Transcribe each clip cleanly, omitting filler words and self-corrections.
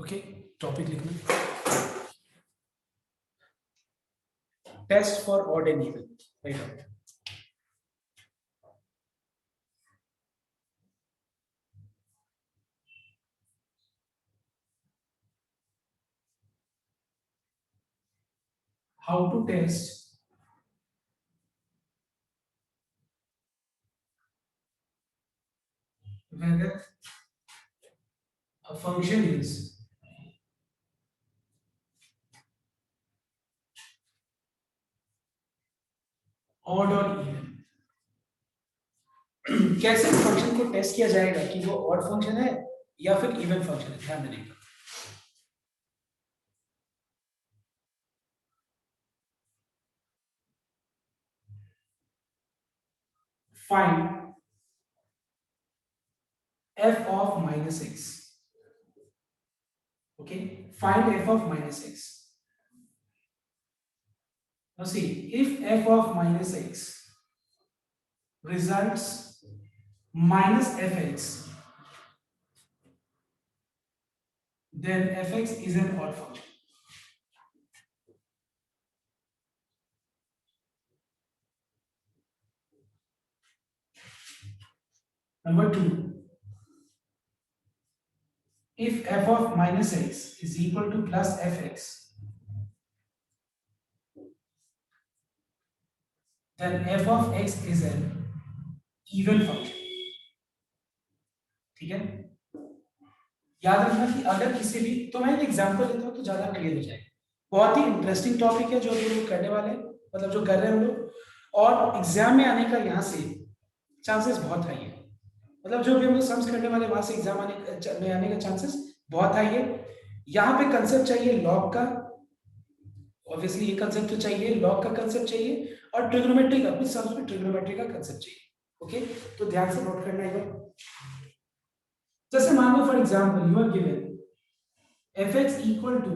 Okay, topic लिखना, test for odd and even, right. How to test whether a function is odd or even। कैसे function को test किया जाएगा कि वो ऑड फंक्शन है या फिर इवन फंक्शन है, ध्यान देने का। Find f of minus x, okay, find f of minus x। now see, if f of minus x results minus fx, then fx is an odd function। number 2, if f of minus x is equal to plus fx, then f of x is an even function। ठीक है, याद रखना कि अगर किसी भी, तो मैं एक एग्जांपल देता हूं तो ज्यादा क्लियर हो जाएगा। बहुत ही इंटरेस्टिंग टॉपिक है जो हम लोग करने वाले हैं, मतलब जो कर रहे हैं हम लोग, और एग्जाम में आने का यहाँ से चांसेस बहुत हाई है। मतलब जो भी हम लोग सम्स करने वाले वहां से एग्जाम आने का चांसेस बहुत हाई है। यहाँ पे कंसेप्ट चाहिए लॉग का, ऑब्वियसली ये कंसेप्ट तो चाहिए, लॉग का कंसेप्ट चाहिए, और ट्रिग्नोमेट्री का, कुछ सम्स में ट्रिग्नोमेट्री का कंसेप्ट चाहिए। ओके, तो ध्यान से नोट करना है। जैसे मान लो for example you are given fx equal to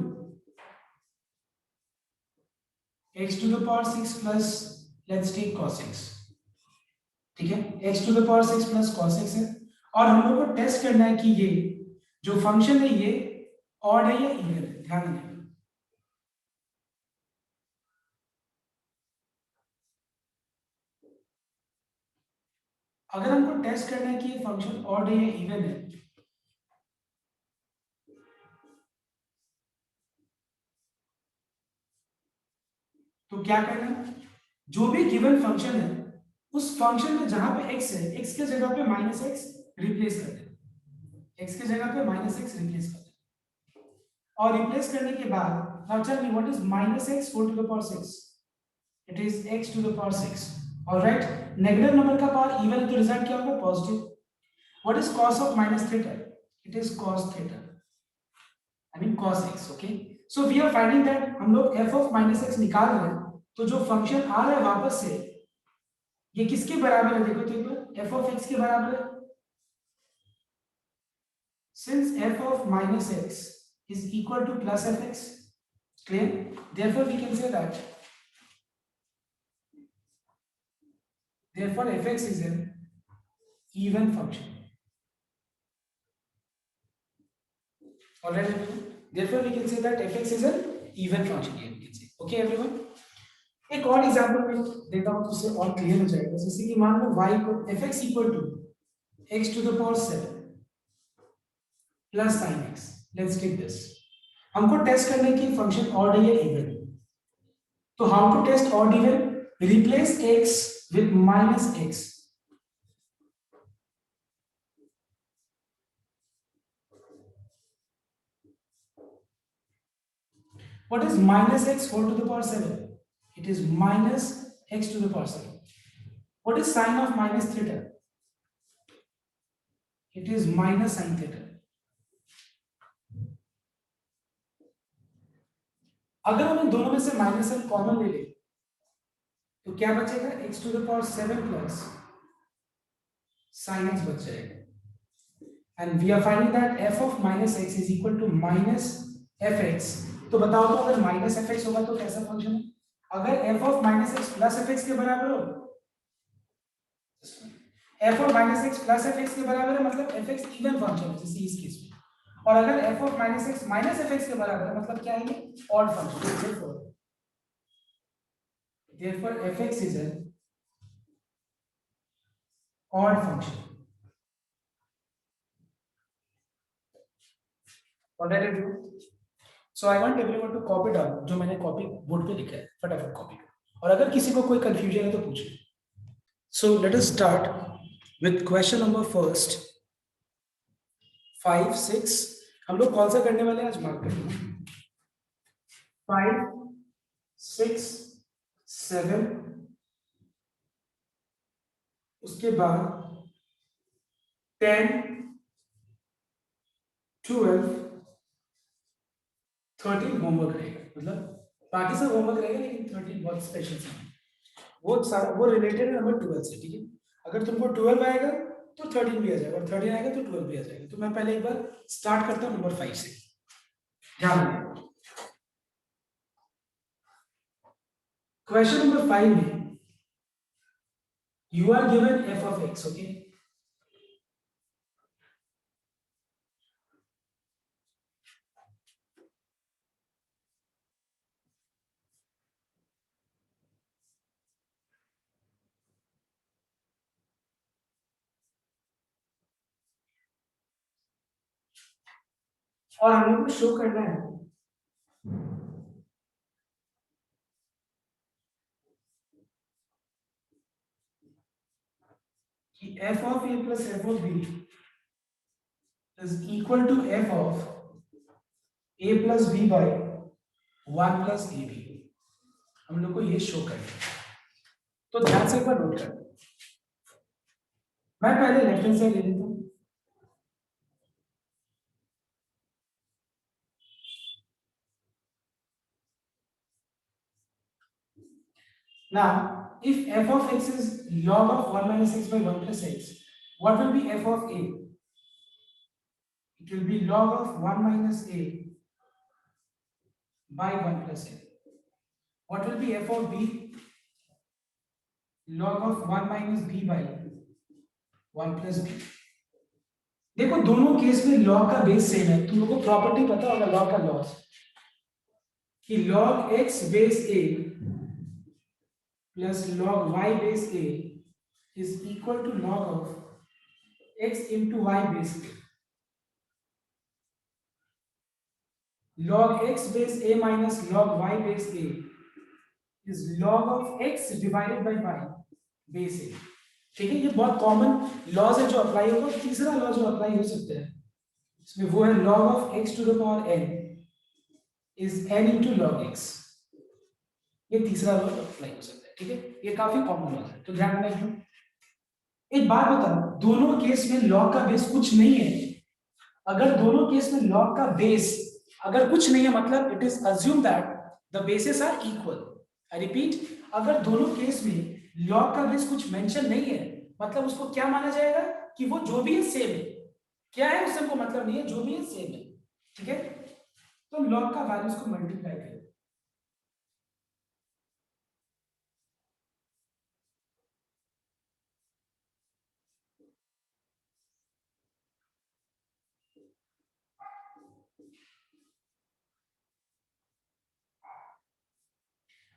x to the power 6 plus let's take cos x। ठीक है, x to the power 6 प्लस cos x है, और हम लोग को टेस्ट करना है कि ये जो फंक्शन है ये ऑड है या इवन है। ध्यान देना, अगर हमको टेस्ट करना है कि ये फंक्शन ऑड है या इवन है, तो क्या करना है, जो भी गिवन फंक्शन है उस फंक्शन में जहां पे x है, x के जगह पे माइनस x रिप्लेस कर देना, x के जगह पे माइनस x रिप्लेस कर देना, और रिप्लेस करने के बाद now tell me what is minus x whole to the power 6, it is x to the power 6। Alright, negative number का पावर इवन है तो रिजल्ट क्या होगा, positive. What is cos of minus theta, it is cos theta, I mean cos x। Okay, so we are finding that हम लोग f of minus x निकाल रहे हैं, तो जो फंक्शन आ रहा है वापस से ये किसके बराबर है, देखो तो एक बार, f ऑफ x के बराबर है। Since f of minus x is equal to plus fx, clear, therefore we can say that therefore fx is an even function। alright, therefore we can say that fx is an even function here, we can say। okay everyone, एक और example में देता हूं तो उससे और clear हो जाएगा। जैसे कि मान लो y को fx equal to x to the power 7 plus sin x, let's take this. हमको टेस्ट करना है कि फंक्शन ऑड है या इवन। तो how to test odd even, replace x with minus x। what is minus x whole to the power 7, it is minus x to the power 7। what is sin of minus theta, it is minus sin theta। अगर हम इन दोनों में से minus N common ले ले तो क्या बचेगा, x to the power 7 plus sin x बच जाएगा। And we are finding that f of minus x is equal to minus fx। तो बताओ तो अगर माइनस fx होगा तो कैसा फंक्शन है, अगर f of minus x plus fx के बराबर हो, f of minus x plus fx के बराबर है, मतलब fx इवन फंक्शन है, जैसे इस केस में। और अगर f of minus x minus F x के बराबर है मतलब क्या है ये odd function therefore fx is an odd function already do so I want everyone to copy down जो मैंने कॉपी बोर्ड पे लिखा है फटाफट कॉपी करो और अगर किसी को कोई कंफ्यूजन है तो पूछिए so let us start with question number first 5 6 हम लोग कौन सा करने वाले हैं आज मार्क करेंगे 5 6 7 उसके बाद 10 12 13 होमवर्क रहेगा मतलब बाकी सब होमवर्क रहेगा लेकिन 13 बहुत स्पेशल सा वो सारा वो रिलेटेड है नंबर 12 से ठीक है अगर तुमको 12 आएगा तो 13 भी आ जाएगा और 13 आएगा तो 12 भी आ जाएगा तो मैं पहले एक बार स्टार्ट करता हूं नंबर 5 से ध्यान दें क्वेश्चन नंबर 5 में you are given f of x okay और हम लोग को शो करना है कि f of a plus f of b is equal to f of a plus b by 1 plus ab हम लोग को ये शो करना है तो ध्यान से एक बार नोट कर मैं पहले लेफ्ट हैंड साइड ले लेता हूं now if f of x is log of 1 minus x by 1 plus x what will be f of a it will be log of 1 minus a by 1 plus a what will be f of b log of 1 minus b by 1 plus b देखो दोनों case में log का base same है तुम लोगों को property पता होगा लॉग का लॉस कि log x base a plus log y base a is equal to log of x into y base a log x base a minus log y base a is log of x divided by y base a ठीक है ये बहुत common laws है जो apply होगा तीसरा law जो apply हो सकता है इसमें वो है log of x to the power n is n into log x ये तीसरा लॉ अप्लाई हो सकता है ठीक है ये काफी कॉमन लॉ है तो ध्यान रखना एक बात बता दोनों केस में लॉग का बेस कुछ नहीं है अगर दोनों केस में लॉग का बेस अगर कुछ नहीं है मतलब it is assume that the bases are equal I repeat अगर दोनों केस में लॉग का बेस कुछ मेंशन नहीं है मतलब उसको क्या माना जाएगा कि वो जो भी है सेम है क्या है उससे हमको मतलब नहीं है जो भी है सेम है ठीक है तो लॉग का वैल्यूज को मल्टीप्लाई करें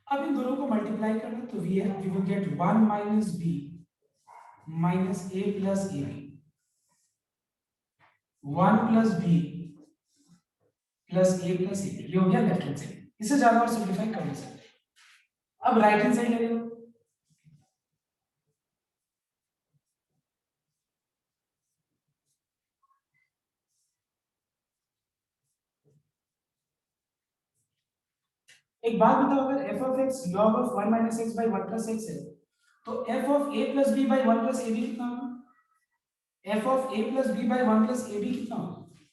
अब इन दोनों को मल्टीप्लाई करना तो we will get 1 minus b minus a plus ab 1 plus b plus a plus ab ये हो गया लेफ्ट हैंड साइड इसे ज्यादा और सिंपलीफाई कर नहीं सकते अब राइट हैंड साइड ले लो एक बात बताओ अगर f of x log of 1 minus x by 1 plus x है तो f of a plus b by 1 plus ab कितना होगा f of a plus b by 1 plus ab कितना होगा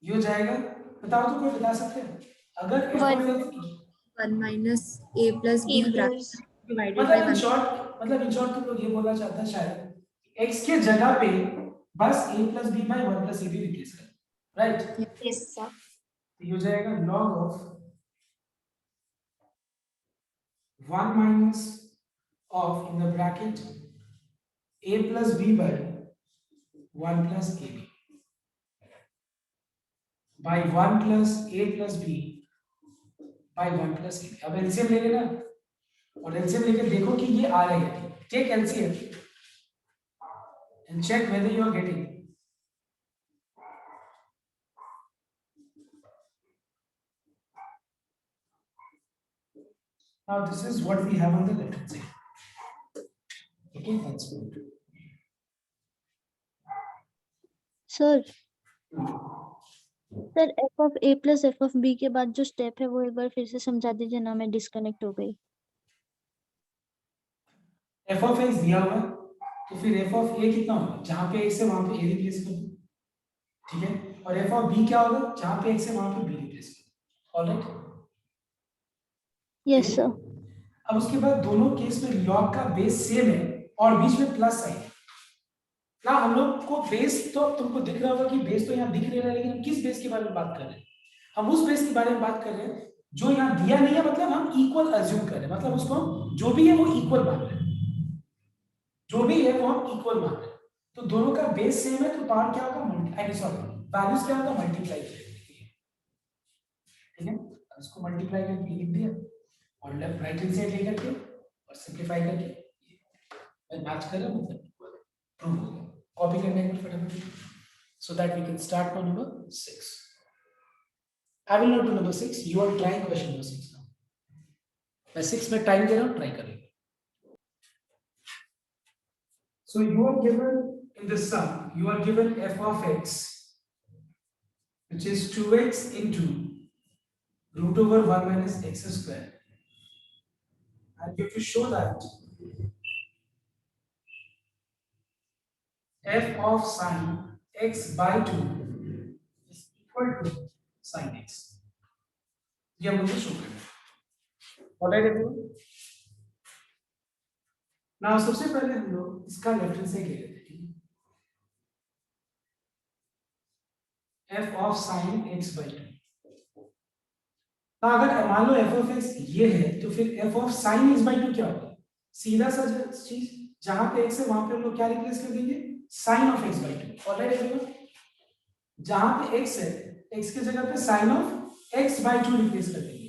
ये हो जाएगा बताओ तो कोई बता सकते हैं अगर f of x 1 minus a plus b bracket divided by 1 मतलब इन शॉर्ट तुम लोग ये बोलना चाहते हैं शायद x के जगह पे बस a plus b by 1 plus ab replace कर राइट yes sir तो ये हो जाएगा log of 1 minus of in the bracket a plus b by 1 plus ab by 1 plus a plus b by 1 plus a। अब LCM ले लेना और LCM लेके देखो कि ये आ रहा है। Take LCM and check whether you are getting। Now this is what we have on the left hand side। Okay, that's good। Sir sir f of a plus f of b के बाद जो step है वो एक बार फिर से समझा दीजिए ना, मैं डिस्कनेक्ट हो गई। एफ ऑफ एक्स दिया हुआ है तो फिर एफ ऑफ ए कितना होगा, जहां पे एक्स है वहां पे ए रिप्लेस कर दो, ठीक है। और एफ ऑफ बी क्या होगा, जहां पे एक्स है वहां पे बी रिप्लेस कर दो। Alright, yes sir. अब उसके बाद दोनों केस में लॉग का बेस सेम है और बीच में प्लस साइन है ना। हम लोग को बेस तो तुमको दिख रहा होगा कि बेस तो यहाँ दिख रहा है, लेकिन हम किस बेस के बारे में बात कर रहे हैं, हम उस बेस के बारे में बात कर रहे हैं जो यहाँ दिया नहीं है, मतलब हम इक्वल अज्यूम कर रहे हैं, मतलब उसको हम जो भी है वो इक्वल मान रहे हैं, जो भी है वो हम इक्वल मान रहे हैं। तो दोनों का बेस सेम है तो पावर क्या होगा, मल्टीप्लाई, सॉरी वैल्यूज क्या होगा, मल्टीप्लाई करेंगे, ठीक है। इसको मल्टीप्लाई करके लिख दिया और लेफ्ट राइट हैंड साइड लेकर के और सिंपलीफाई करके मैच कर रहा हूं, मतलब प्रूव हो गया। कॉपी करने के फटाफट, so that we can start on number 6। I will not do number 6, you are trying question number 6 now। मैं 6 में टाइम दे रहा हूं, ट्राई करेंगे। So you are given in the sum, you are given f of x which is 2x into root over 1 minus x square, and you have to show that f of sin x by 2 is equal to sin x। ये मुझे show करना है। Alright everyone, now सबसे पहले हम लोग इसका left hand side ले लेते हैं, f of sin x by 2। तो अगर मान लो f of x ये है तो फिर f of sin x by 2 क्या होगा, सीधा सा चीज, जहां पे x है वहां पे हम लोग क्या रिप्लेस कर देंगे, sin of x by 2। Alright everyone, जहां पे x है x की जगह पे sin of x by 2 replace कर देंगे।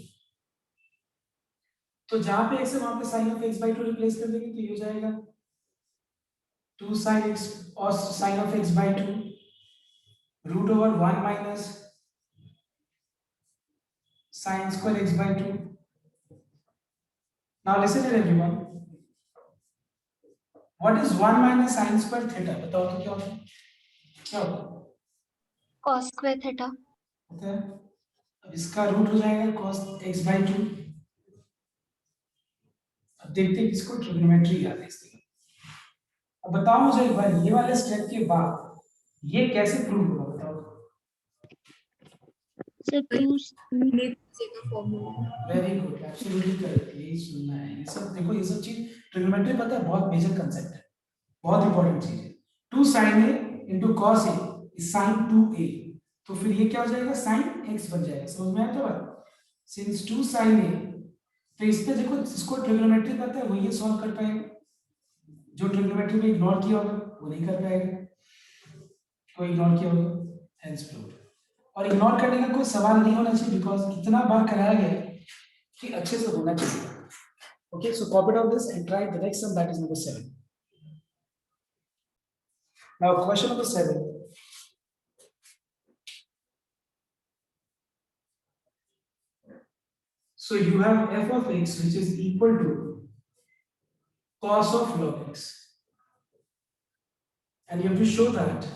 तो जहां पे x है वहां पे sin of x by 2 replace कर देंगे, तो ये हो जाएगा 2 sin x और sin of x by 2 root over 1 minus sin square x by 2। Now listen here everyone, what is 1 minus sin square theta, बताओ तो क्या होता है, क्या होता है, cos स्क्वायर थीटा होता है। अब इसका रूट हो जाएगा cos x by 2। अब देखते हैं किसको ट्रिग्नोमेट्री याद है इसकी। अब बताओ मुझे एक बार, ये वाले स्टेप के बाद ये कैसे प्रूव होगा, बताओ। सर 2 का formula. Very good, absolutely correct, यही सुनना है। ये सब देखो, ये सब चीज ट्रिग्नोमेट्री पता है बहुत मेजर कांसेप्ट है, बहुत इंपॉर्टेंट चीज है। 2 sin a into cos a is sin 2a, तो फिर ये क्या हो जाएगा, sin x बन जाएगा। समझ में आया तो बात, सिंस 2 sin a, तो इस पे देखो जिसको ट्रिग्नोमेट्री पता है वो ये सॉल्व कर पाएगा, जो ट्रिग्नोमेट्री में इग्नोर किया होगा वो नहीं कर पाएगा, कोई इग्नोर किया होगा, हेंस प्रूव्ड। और इग्नोर करने का कोई सवाल नहीं होना चाहिए, बिकॉज इतना बार कराया गया है कि अच्छे से होना चाहिए। Okay, so copy down this and try the next sum, that is number 7। Now question number 7, so you have f of x which is equal to cos of log x, and you have to show that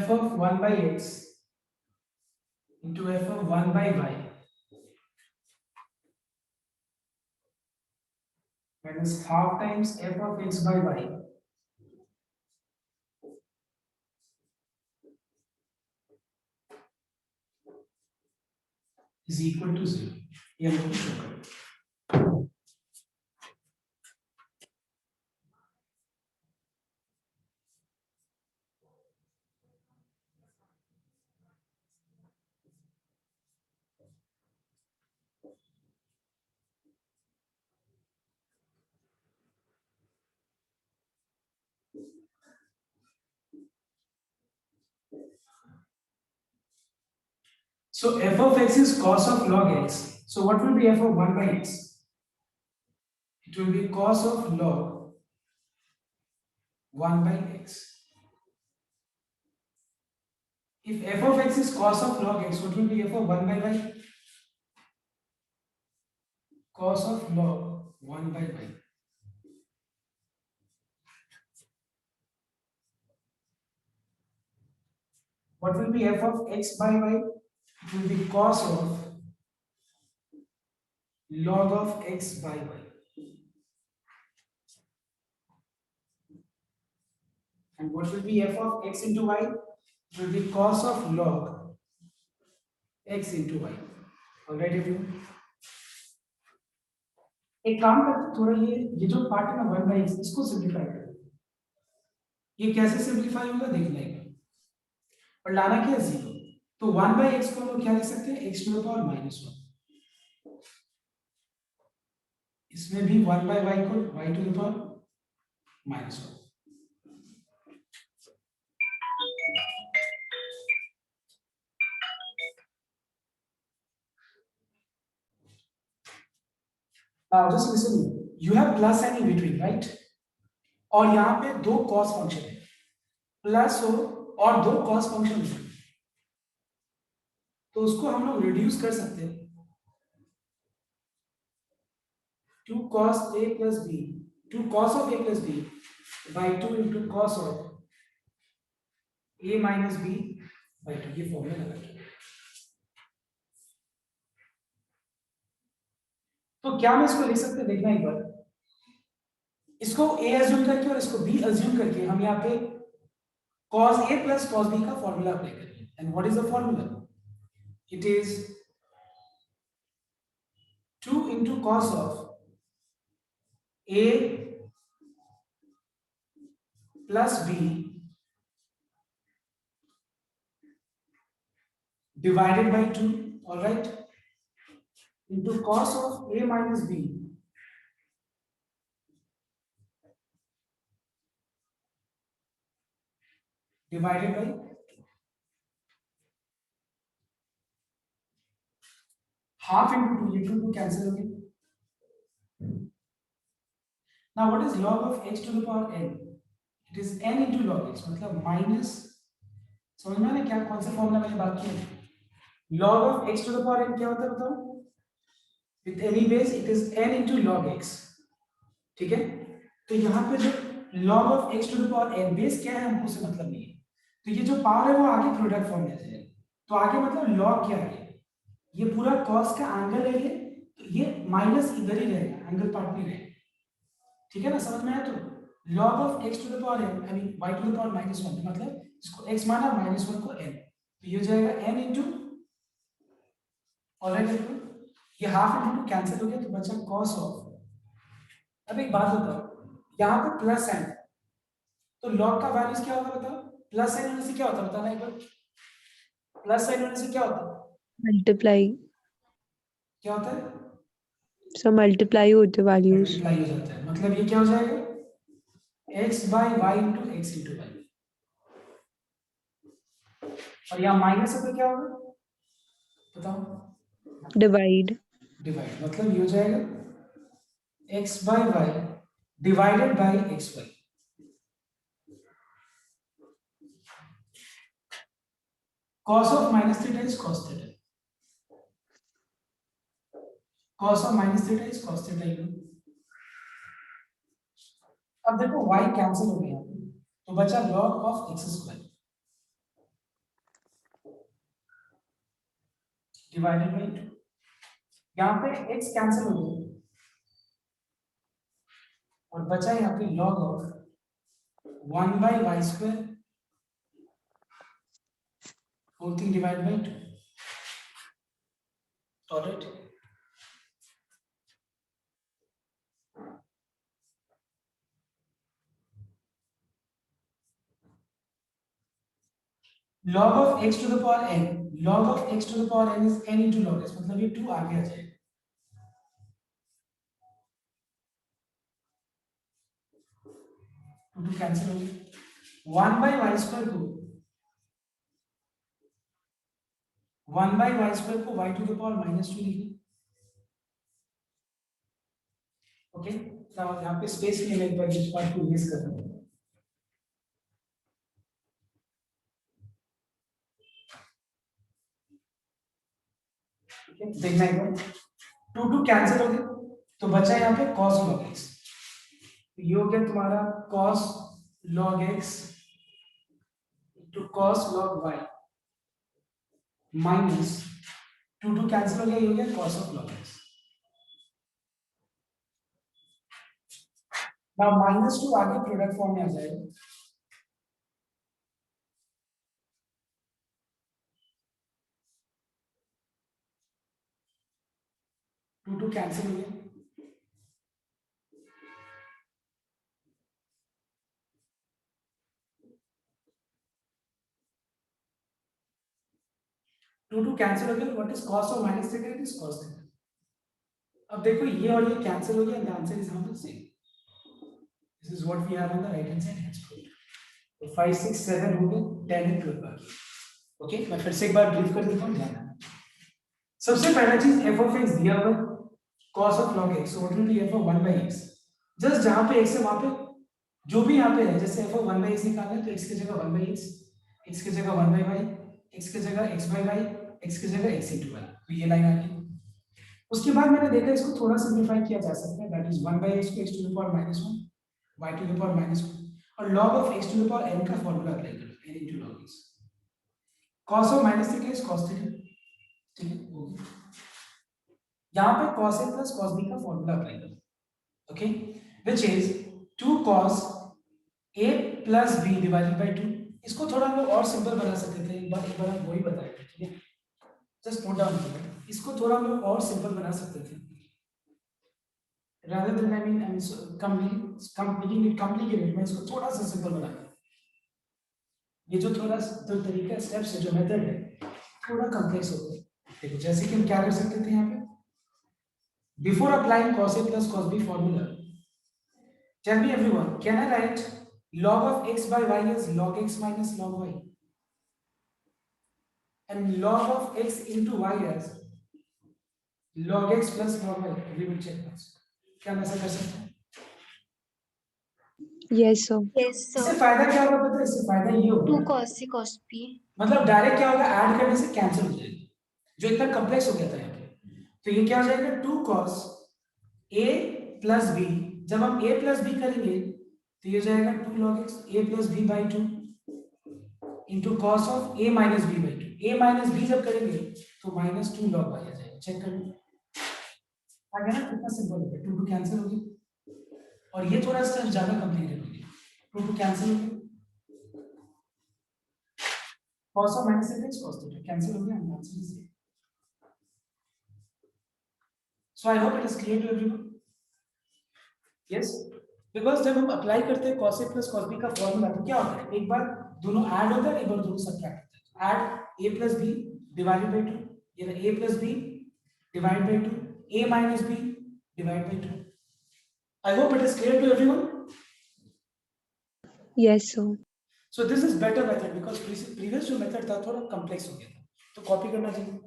f of 1 by x into f of 1 by y minus half times f of x by y is equal to 0। ये हम लोग show करें। So f of x is cos of log x. So what will be f of 1 by x? It will be cos of log 1 by x. If f of x is cos of log x, what will be f of 1 by y? Cos of log 1 by y. What will be f of x by y? It will be cos of log of x by y. And what will be f of x into y? It will be cos of log x into y. Alright everyone? एक काम करते हैं, थोड़ा ये जो part है ना 1 by x इसको सिंपलीफाई कर दो। ये कैसे सिंपलीफाई होगा देखना है और लाना क्या है 0। तो 1 by x को हम लोग क्या लिख सकते हैं x to the power -1। इसमें भी 1 by y को y to the power -1। Now just listen, you have plus and in between, right? और यहाँ पे दो cos फंक्शन है, प्लस हो और दो cos फंक्शन है, तो उसको हम लोग रिड्यूस कर सकते हैं। 2 cos a plus b, 2 cos of a plus b by 2 into cos of a minus b by 2, ये फॉर्मूला लगा के। तो क्या मैं इसको लिख सकते हैं देखना एक बार, इसको a अज्यूम करके और इसको b अज्यूम करके हम यहाँ पे cos a plus cos b का फॉर्मूला अप्लाई करेंगे। And what is the formula? It is 2 into cos of a plus b divided by 2, all right, into cos of a minus b divided by half into 2, ये 2 cancel हो गए। Now what is log of x to the power n? It is n into log x, मतलब minus, समझ में आया क्या कौन सा फॉर्मूला मैंने बात की? log of x to the power n क्या होता है बताओ? With any base it is n into log x, ठीक है? तो यहाँ पे जो log of x to the power n base क्या है हमको से मतलब नहीं है, तो ये जो पावर है वो आगे प्रोडक्ट फॉर्म में आ जाएगा। तो आगे मतलब log क्या है, ये पूरा cos का एंगल है ये, तो ये माइनस इधर ही रहेगा, एंगल पार्ट नहीं रहेगा, ठीक है ना? समझ में आया? तो log of x to the power n, I mean y to the power -1, मतलब इसको x माना -1 को n, तो ये हो जाएगा n into, ऑलराइट, ये हाफ इंटू कैंसिल हो गया तो बचा cos ऑफ। अब एक बात बताओ, यहाँ पे प्लस साइन, तो log का वैल्यूज क्या होगा बताओ? प्लस साइन होने से क्या होता है बताना एक बार, प्लस साइन होने से क्या होता है? मल्टीप्लाई, क्या होता है? सो मल्टीप्लाई होते वैल्यूज। मल्टीप्लाई हो जाता है, मतलब ये क्या हो जाएगा x by y into x into y, और यहाँ माइनस है तो क्या होगा बताओ? डिवाइड, डिवाइड, मतलब ये हो जाएगा x by y divided by xy। cos of minus theta is cos theta, cos of minus theta is cos theta, you know। अब देखो y कैंसिल हो गया तो बचा log of x square divided by 2, यहाँ पे x कैंसिल हो गया और बचा यहाँ पे log of 1 by y square whole thing divided by 2, alright। log of x to the power n, log of x to the power n is n into log x, मतलब ये 2 आगे आ जाएगा, 2 कैंसिल हो गया। 1 by y स्क्वायर को 1 by Y square को y to the power -2 लिखिए। Okay, तो यहाँ पे स्पेस नहीं है, मैं एक बार इस पार्ट को इरेज कर रहा हूँ। देखना एक बार, 2 2 कैंसिल हो गए, तो बचा यहाँ पे cos log x। ये हो गया तुम्हारा cos log x to cos log y minus 2 2 cancel हो गया, ये हो गया cos of log x। now -2 आगे प्रोडक्ट फॉर्म में आ जाएगा, टू टू कैंसिल हो गया, टू टू कैंसिल हो गया, what is cos of minus theta, it is cos theta. अब देखो ये और ये कैंसिल हो गया, the answer is how same, this is what we have on the right hand side has proved. तो 5 6 7 हो गए, 10 एंड 12 बाकी। ओके, मैं फिर से एक बार ब्रीफ कर देता हूं, ध्यान रखना। सबसे पहला चीज f of x दिया हुआ है, cos of log x, so what will be f of 1 by x। Just जहां पे x है वहां पे जो भी यहाँ पे है, जैसे f of 1 by x निकालना है तो x की जगह 1 by x की जगह 1 by y, x की जगह x by y, x की जगह x into y, तो ये लाइन आ गई। उसके बाद मैंने देखा इसको थोड़ा सिंपलीफाई किया जा सकता है, दैट इज 1 by x को x to the power -1, y to the power -1, और log of x to the power n का फार्मूला अप्लाई करो, n into log x। cos of minus theta is cos theta, ठीक है, हो गया। यहाँ पे cos a plus cos b का फार्मूला अप्लाई करो, okay, which is 2 cos a plus b divided by 2। इसको थोड़ा हम लोग और सिंपल बना सकते थे, एक बार हम वही बताएंगे, ठीक है, जस्ट नोट डाउन कीजिए, इसको थोड़ा हम लोग और सिंपल बना सकते थे, rather than I mean so making it complicated, मैं इसको थोड़ा सा सिंपल बनाता हूँ। ये जो थोड़ा जो तरीका स्टेप्स है, जो मेथड है, थोड़ा कॉम्प्लेक्स होता है। देखो जैसे कि हम क्या कर सकते थे यहाँ पे, before applying cos a plus cos b formula, tell me everyone, can I write log of x by y as log x minus log y and log of x into y as log x plus log y? Everyone check this, क्या मैं ऐसा कर सकता हूँ? Yes, sir. इससे फायदा क्या होगा पता है, इससे फायदा ये होगा, 2 cos C cos P. मतलब डायरेक्ट क्या होगा, ऐड करने से कैंसिल हो जाएगा, जो इतना कॉम्प्लेक्स हो गया था यहाँ पे। तो ये क्या हो जाएगा, 2 cos a plus b, जब हम a plus b करेंगे तो ये जाएगा 2 log x a plus b by 2 into cos of a minus b by 2। a minus b जब करेंगे तो -2 log y आ जाएगा, चेक करो आ गया ना, कितना सिंपल हो गया, 2 2 कैंसिल हो गया, और ये थोड़ा सा ज्यादा कॉम्प्लिकेटेड हो गया, 2 2 कैंसिल हो गया, cos of minus theta is cos theta, cancel हो गया, and answer is A। So I hope it is clear to everyone. Yes, because जब हम अप्लाई करते हैं cos a plus cos b का फॉर्मूला तो क्या होता है, एक बार दोनों ऐड होता है, एक बार दोनों सब्ट्रैक्ट होता है। Add a plus b divided by 2, ये ना a plus b divided by 2, a minus b divided by 2। I hope it is clear to everyone. Yes, sir. So this is better method because previous जो method था थोड़ा complex हो गया था, तो copy करना चाहिए।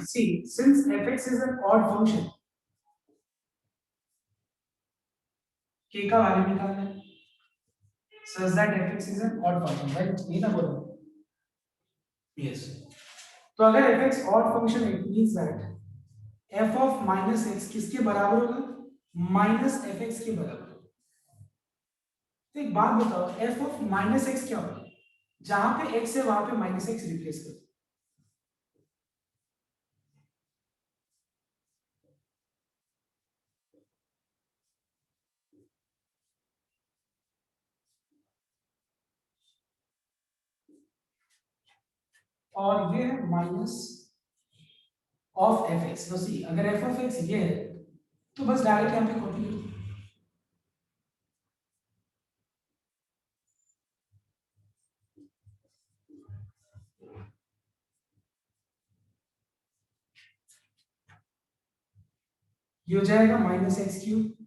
See, since fx is an odd function, k का वैल्यू निकालना है, such that fx is an odd function, right? ये ना बोलो, yes। तो अगर fx odd function है, it means that f of minus x किसके बराबर होगा, माइनस fx के बराबर होगा। तो एक बात बताओ, f of minus x क्या होगा, जहां पे x है वहां पे माइनस x रिप्लेस कर दो, और ये है माइनस ऑफ एफ एक्स। तो सी अगर एफ ऑफ एक्स ये है तो बस डायरेक्ट यहाँ पे कॉपी करो। ये हो जाएगा minus x cube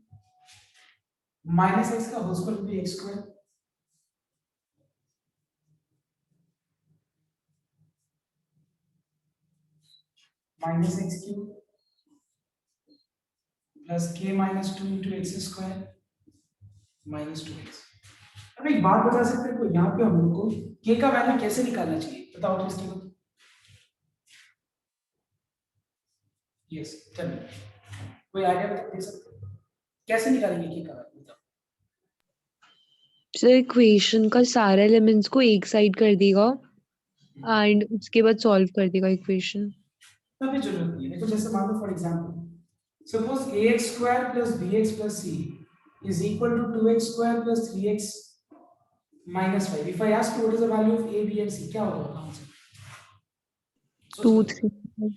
minus x का होल स्क्वायर भी x square minus x cube plus k minus two into x square minus two x. अब एक बात बता सकते हैं, यहाँ पे हम लोग को के का वैल्यू कैसे निकालना चाहिए बताओ तो इसकी बात। यस टेल मी, कोई आइडिया दे सकते हो कैसे निकालेंगे के का वैल्यू बताओ। सर इक्वेशन का सारे एलिमेंट्स को एक साइड कर देगा एंड उसके बाद सॉल्व कर देगा इक्वेशन। तभी जरूरत नहीं है। देखो जैसे मान लो for example suppose ax square plus bx plus c is equal to 2x square plus 3x minus 5. If I ask you what is the value of a, b and c, क्या होगा आंसर? 2 3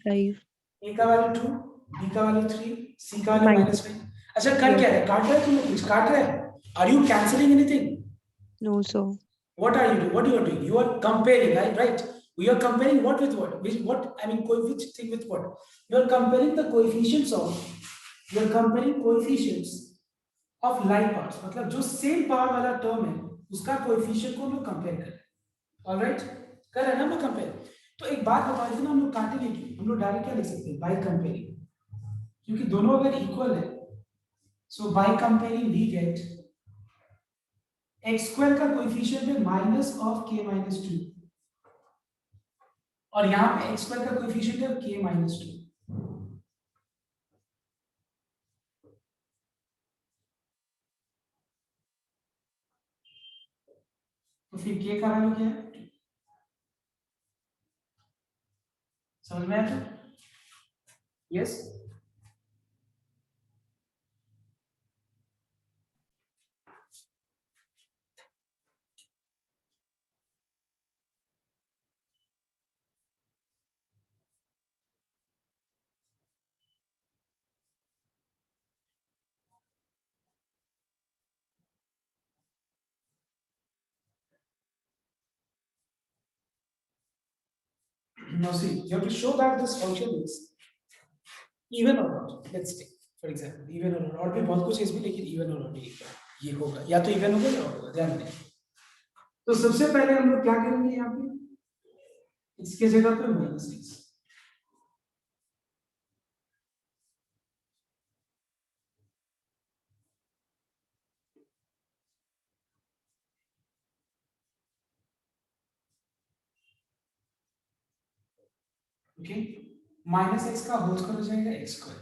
5 a का value 2, b का value 3, c का value Minus. -5। अच्छा कर क्या रहे, काट रहे तुम लोग कुछ काट रहे? Are you cancelling anything? No sir. What are you doing? What you are doing? You are comparing, right? We are comparing what with what? What I mean, which thing with what? You are comparing the coefficients of. You are comparing coefficients of like parts. मतलब जो same power वाला term है उसका coefficient को हम लोग compare कर रहे हैं। ऑलराइट, कर रहे हैं ना हम लोग कंपेयर। तो एक बात बताओ, इसमें हम लोग काटेंगे क्यों? हम लोग डायरेक्ट क्या लिख सकते हैं? बाय कंपेयरिंग, क्योंकि दोनों अगर इक्वल है so by comparing we get x square का कोएफिशिएंट है माइनस ऑफ के माइनस 2 और यहाँ पे एक्स स्क्वायर का कोएफिशिएंट है के माइनस 2। तो फिर के का वैल्यू क्या है? समझ में आया? Yes now see you have to show that this function is even or not. Let's take for example even or not, और भी बहुत कुछ है इसमें, लेकिन even or not ये होगा, या तो even होगा या odd होगा, ध्यान दें। तो सबसे पहले हम लोग क्या करेंगे, यहाँ पे इसके जगह पे -6 ओके -x का होल स्क्वायर हो जाएगा x स्क्वायर।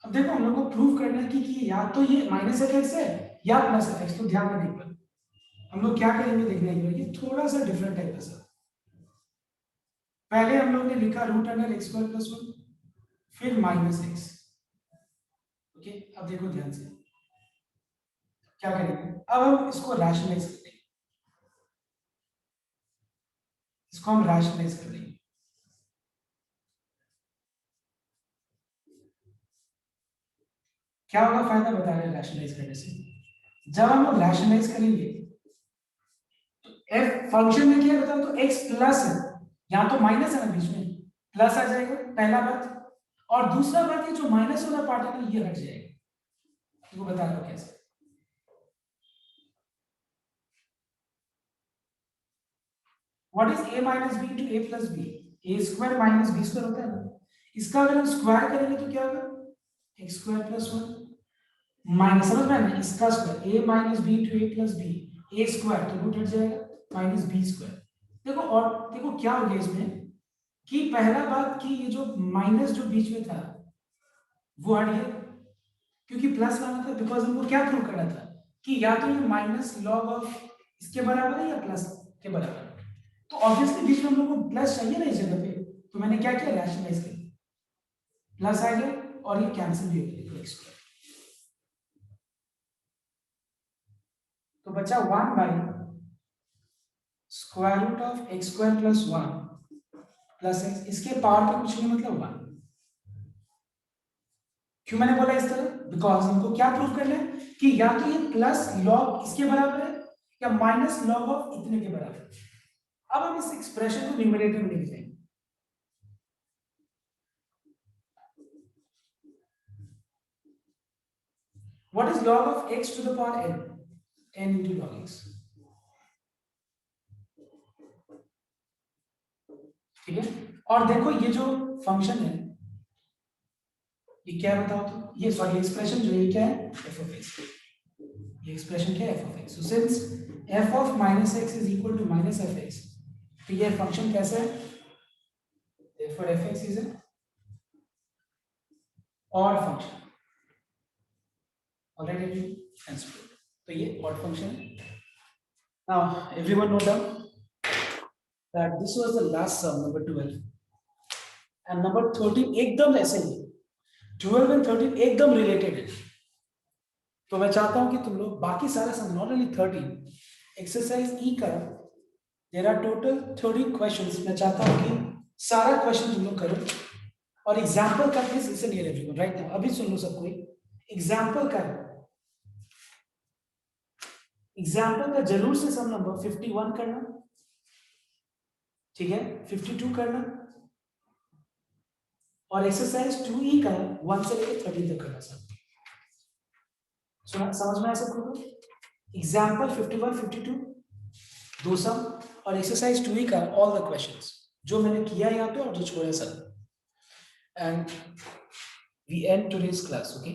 अब देखो हम लोग को प्रूव करना है कि या तो ये -x है या +x, तो ध्यान रखिए पर हम लोग क्या करेंगे देखना है, ये थोड़ा सा डिफरेंट टाइप का सर। पहले हम लोग ने लिखा √x²+1 फिर -x। ओके अब देखो ध्यान से क्या करेंगे, अब हम इसको रैशनलाइज कर देंगे, इसको हम रैशनलाइज कर देंगे। क्या होगा फायदा बता रहे हैं रैशनलाइज करने से? जब हम लोग रैशनलाइज करेंगे तो f फंक्शन में क्या बताओ, तो x प्लस है, यहां तो माइनस है ना बीच में, प्लस आ जाएगा पहला बात, और दूसरा बात ये जो माइनस वाला पार्ट है ना ये हट जाएगा। तो बता दो कैसे। What is a minus b to a plus b? a square minus b square होता है ना, इसका अगर हम स्क्वायर करेंगे तो क्या होगा, x²+1 माइनस, समझ में आया? इसका square a minus b to a plus b, a square तो रूट हट जाएगा माइनस b स्क्वायर। देखो और देखो क्या हो गया इसमें कि पहला बात कि ये जो माइनस जो बीच में था वो हट गया क्योंकि प्लस लाना था, बिकॉज हमको क्या प्रूव करना था कि या तो ये माइनस लॉग ऑफ इसके बराबर है या प्लस के बराबर है। तो ऑब्वियसली बीच में हम लोग को प्लस चाहिए ना इस जगह पे, तो मैंने क्या किया, रैशनलाइज कर दिया, प्लस आ गया और ये कैंसिल भी हो गया x स्क्वायर। तो बचा 1 by square root of x square plus 1 plus x, इसके पावर पे कुछ नहीं मतलब 1। क्यों मैंने बोला इस तरह? बिकॉज हमको क्या प्रूव करना है कि या तो ये प्लस लॉग इसके बराबर है या माइनस लॉग ऑफ इतने के बराबर है। अब हम इस एक्सप्रेशन को न्यूमरेटर में लिख देंगे। What is log of x to the power n? n into log x। ठीक है, और देखो ये जो फंक्शन है ये क्या है बताओ तो? ये सॉरी एक्सप्रेशन जो है क्या है? f of x। ये एक्सप्रेशन क्या है? f of x। so since f of minus x is equal to minus fx, तो ये फंक्शन कैसा है? therefore fx is an odd function। already understood, तो ये odd function है। now everyone note down that this was the last sum, number 12, and number 13 एकदम ऐसे ही, 12 and 13 एकदम रिलेटेड है। तो मैं चाहता हूं कि तुम लोग बाकी सारे सम, नॉट ओनली 13, एक्सरसाइज ई का देयर आर टोटल 30 क्वेश्चंस, मैं चाहता हूं कि सारा क्वेश्चन तुम लोग करो और एग्जांपल का please listen here everyone right now. अभी सुन लो सब कोई, एग्जांपल का जरूर से सम नंबर 51 करना, ठीक है, 52 करना, और एक्सरसाइज 2E का 1 से लेकर 13 तक करना सब। सुना, समझ में आया सबको? एग्जाम्पल 51, 52 दो सम, और एक्सरसाइज 2E का ऑल द क्वेश्चंस जो मैंने किया यहाँ पे और जो छोड़ा सब। And we and today's class, okay,